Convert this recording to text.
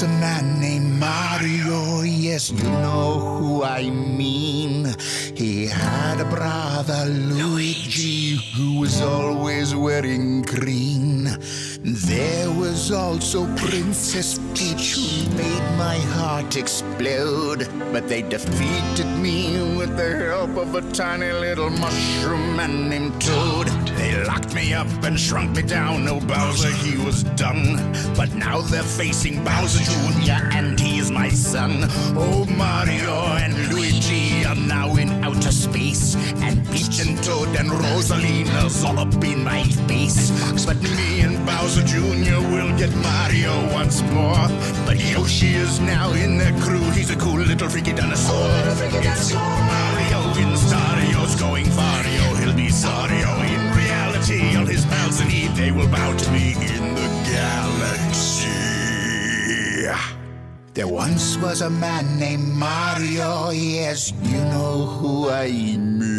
was a man named Mario, yes, you know who I mean. He had a brother, Luigi, who was always wearing green. There was also Princess Peach, who made my heart explode. But they defeated me with the help of a tiny little mushroom man named Toad. They locked me up and shrunk me down. Oh, Bowser, he was done. But now they're facing Bowser Jr., and he is my son. Oh, Mario and Luigi are now in outer space, and Peach and Toad and Rosalina's all up in my face. But me and Bowser Jr. will get Mario once more. But Yoshi is now in their crew. He's a cool little freaky dinosaur. It's Mario in Stario's going Fario. He'll be Sario in reality. All his pals and he, they will bow to me in the galaxy. There once was a man named Mario, yes, you know who I mean.